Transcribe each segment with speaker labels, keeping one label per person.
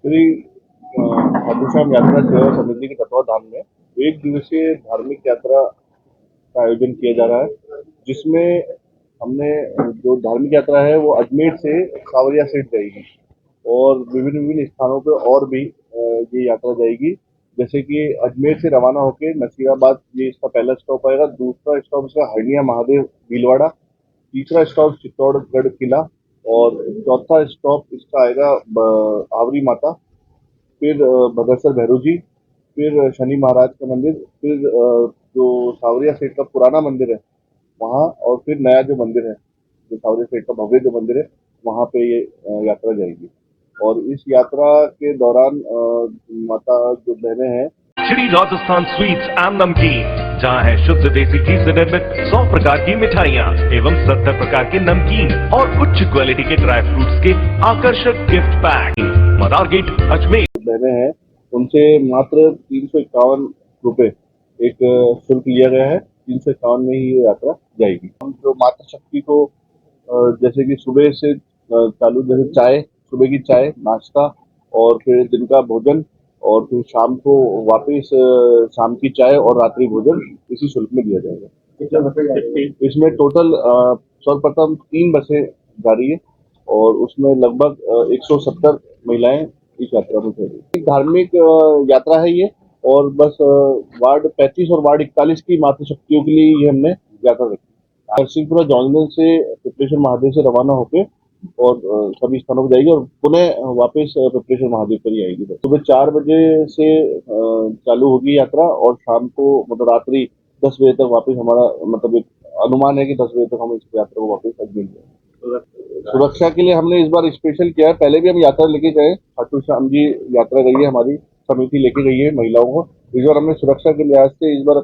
Speaker 1: श्री खाटू श्याम यात्रा सेवा समिति के तत्वाधान में एक दिवसीय धार्मिक यात्रा का आयोजन किया जा रहा है, जिसमें हमने जो धार्मिक यात्रा है वो अजमेर से सावरिया सेठ जाएगी और विभिन्न विभिन्न स्थानों पे और भी ये यात्रा जाएगी। जैसे कि अजमेर से रवाना होकर नसीराबाद ये इसका पहला स्टॉप आएगा, दूसरा स्टॉप इसका हरनिया महादेव भीलवाड़ा, तीसरा स्टॉप चित्तौड़गढ़ किला और चौथा स्टॉप इसका आएगा आवरी माता, फिर भद्रेश्वर भैरव जी, फिर शनि महाराज का मंदिर, फिर जो सावरिया सेठ का पुराना मंदिर है वहाँ, और फिर नया जो मंदिर है, जो सावरिया सेठ का भव्य जो मंदिर है, वहाँ पे ये यात्रा जाएगी। और इस यात्रा के दौरान माता जो बहनें हैं,
Speaker 2: श्री राजस्थान स्वीट्स एंड नमकीन, जहाँ है शुद्ध देसी घी से निर्मित 100 प्रकार की मिठाइयाँ एवं 70 प्रकार के नमकीन और उच्च क्वालिटी के ड्राई फ्रूट्स के आकर्षक गिफ्ट पैक। मदार गेट अजमेर।
Speaker 1: बहनें हैं उनसे मात्र 351 रुपए एक शुल्क लिया गया है। 351 में ही ये यात्रा जाएगी। हम जो मातृशक्ति को जैसे कि सुबह से चालू, जैसे चाय, सुबह की चाय, नाश्ता और फिर दिन का भोजन और फिर शाम को वापस शाम की चाय और रात्रि भोजन इसी शुल्क में दिया जाएगा। इसमें टोटल सर्वप्रथम 3 बसें जा रही है और उसमें लगभग 170 महिलाएं इस यात्रा में चल रही। धार्मिक यात्रा है ये, और बस वार्ड 35 और वार्ड 41 की मातृशक्तियों के लिए ये हमने यात्रा रखी। नरसिंहपुरा जॉनगंज से पिपलेश्वर महादेव से रवाना होकर और सभी स्थानों पर जाएगी और पुनः वापस पिपलेश्वर महादेव पर ही आएगी। सुबह 4 बजे से चालू होगी यात्रा और शाम को मतलब रात्रि 10 बजे तक वापस हमारा मतलब एक अनुमान है कि 10 बजे तक हम इस यात्रा को वापस अजमेर जाएंगे। सुरक्षा के लिए हमने इस बार स्पेशल किया है। पहले भी हम यात्रा लेके गए, खाटू श्याम जी यात्रा गई है, हमारी समिति लेके गई है महिलाओं को। इस बार हमने सुरक्षा के लिहाज से इस बार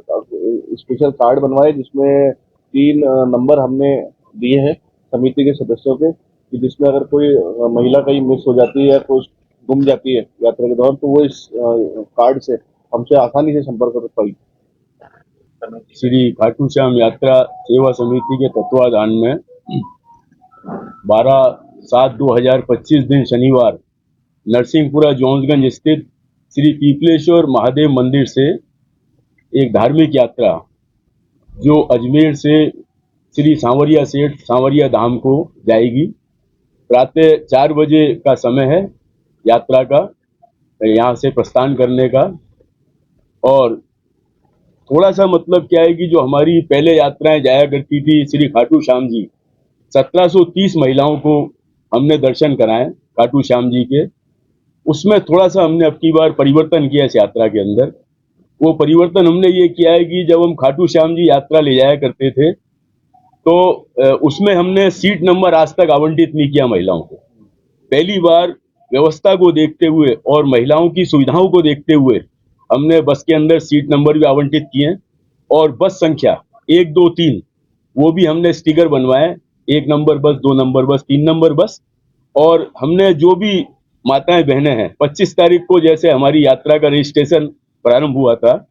Speaker 1: स्पेशल कार्ड बनवाए, जिसमें 3 नंबर हमने दिए हैं समिति के सदस्यों के, कि जिसमें अगर कोई महिला कहीं मिस हो जाती है या कोई गुम जाती है यात्रा के दौरान, तो वो इस कार्ड से हमसे आसानी से संपर्क कर पाई।
Speaker 3: श्री खाटू श्याम यात्रा सेवा समिति के तत्वाधान में 12/7/2025 दिन शनिवार नरसिंहपुरा जोन्सगंज स्थित श्री पीपलेश्वर महादेव मंदिर से एक धार्मिक यात्रा जो अजमेर से श्री सांवरिया सेठ सांवरिया धाम को जाएगी। प्रातः 4 बजे का समय है यात्रा का, यहाँ से प्रस्थान करने का। और थोड़ा सा मतलब क्या है कि जो हमारी पहले यात्राएं जाया करती थी श्री खाटू श्याम जी, 1730 महिलाओं को हमने दर्शन कराए खाटू श्याम जी के। उसमें थोड़ा सा हमने अब की बार परिवर्तन किया इस यात्रा के अंदर। वो परिवर्तन हमने ये किया है कि जब हम खाटू श्याम जी यात्रा ले जाया करते थे तो उसमें हमने सीट नंबर आज तक आवंटित नहीं किया महिलाओं को। पहली बार व्यवस्था को देखते हुए और महिलाओं की सुविधाओं को देखते हुए हमने बस के अंदर सीट नंबर भी आवंटित किए और बस संख्या 1, 2, 3 वो भी हमने स्टिकर बनवाए। 1 नंबर बस, 2 नंबर बस, 3 नंबर बस। और हमने जो भी माताएं बहनें हैं, 25 तारीख को जैसे हमारी यात्रा का रजिस्ट्रेशन प्रारंभ हुआ था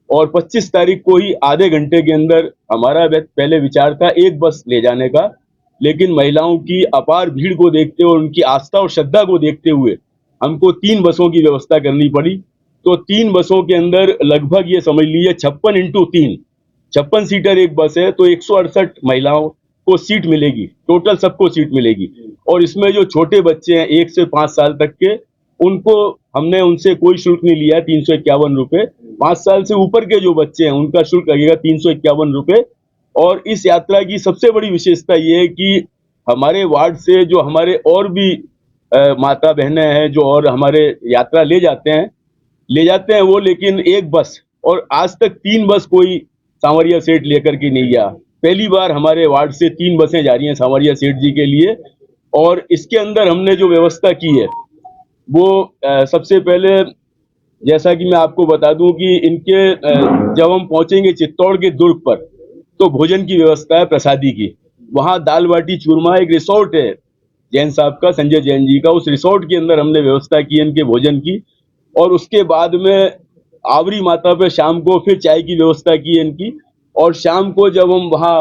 Speaker 3: और 25 तारीख को ही आधे घंटे के अंदर हमारा पहले विचार था एक बस ले जाने का, लेकिन महिलाओं की अपार भीड़ को देखते हुए, उनकी आस्था और श्रद्धा को देखते हुए हमको 3 बसों की व्यवस्था करनी पड़ी। तो 3 बसों के अंदर लगभग ये समझ लीजिए 56 सीटर एक बस है, तो 168 महिलाओं को सीट मिलेगी, टोटल सबको सीट मिलेगी। और इसमें जो छोटे बच्चे हैं 1 से 5 साल तक के, उनको हमने उनसे कोई शुल्क नहीं लिया, 351 रुपए। 5 साल से ऊपर के जो बच्चे हैं उनका शुल्क लगेगा 351 रुपए। और इस यात्रा की सबसे बड़ी विशेषता ये है कि हमारे वार्ड से जो हमारे और भी माता बहनें हैं जो और हमारे यात्रा ले जाते हैं वो, लेकिन एक बस, और आज तक 3 बस कोई सांवरिया सेठ लेकर के नहीं गया। पहली बार हमारे वार्ड से 3 बसें जा रही हैं सांवरिया सेठ जी के लिए। और इसके अंदर हमने जो व्यवस्था की है वो सबसे पहले जैसा कि मैं आपको बता दूं कि इनके जब हम पहुंचेंगे चित्तौड़ के दुर्ग पर तो भोजन की व्यवस्था है प्रसादी की। वहां दाल बाटी चूरमा, एक रिसोर्ट है जैन साहब का, संजय जैन जी का, उस रिसोर्ट के अंदर हमने व्यवस्था की इनके भोजन की। और उसके बाद में आवरी माता पे शाम को फिर चाय की व्यवस्था की इनकी। और शाम को जब हम वहां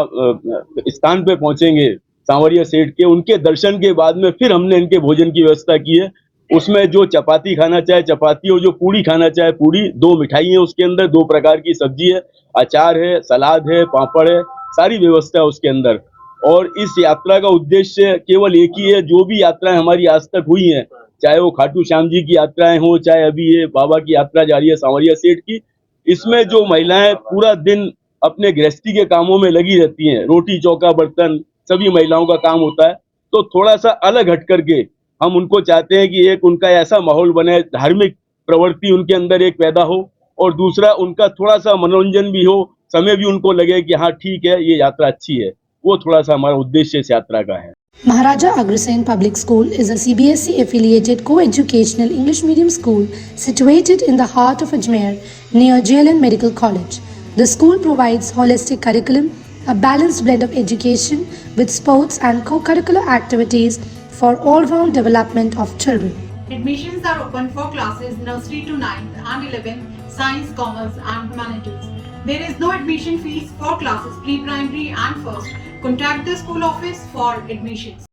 Speaker 3: स्थान पे पहुंचेंगे सांवरिया सेठ के, उनके दर्शन के बाद में फिर हमने इनके भोजन की व्यवस्था की है। उसमें जो चपाती खाना चाहे चपाती, और जो पूड़ी खाना चाहे पूड़ी, 2 मिठाई है उसके अंदर, 2 प्रकार की सब्जी है, अचार है, सलाद है, पापड़ है, सारी व्यवस्था है उसके अंदर। और इस यात्रा का उद्देश्य केवल एक ही है, जो भी यात्राएं हमारी आज तक हुई हैं, चाहे वो खाटू श्याम जी की यात्राएं हो, चाहे अभी ये बाबा की यात्रा जा रही है सांवरिया सेठ की, इसमें जो महिलाएं पूरा दिन अपने गृहस्थी के कामों में लगी रहती हैं, रोटी चौका बर्तन सभी महिलाओं का काम होता है, तो थोड़ा सा अलग हट करके हम उनको चाहते हैं कि एक उनका ऐसा माहौल बने, धार्मिक प्रवृत्ति उनके अंदर एक पैदा हो, और दूसरा उनका थोड़ा सा मनोरंजन भी हो, समय भी उनको लगे कि हाँ ठीक है ये यात्रा अच्छी है। वो थोड़ा सा हमारा उद्देश्य इस यात्रा का है।
Speaker 4: Maharaja Agrasen Public School is a CBSE affiliated co-educational English medium school situated in the heart of Ajmer near JLN Medical College. The school provides holistic curriculum, a balanced blend of education with sports and co-curricular activities for all-round development of children.
Speaker 5: Admissions are open for classes nursery to 9th and 11th, science, commerce and humanities. There is no admission fees for classes pre-primary and first. Contact the school office for admissions.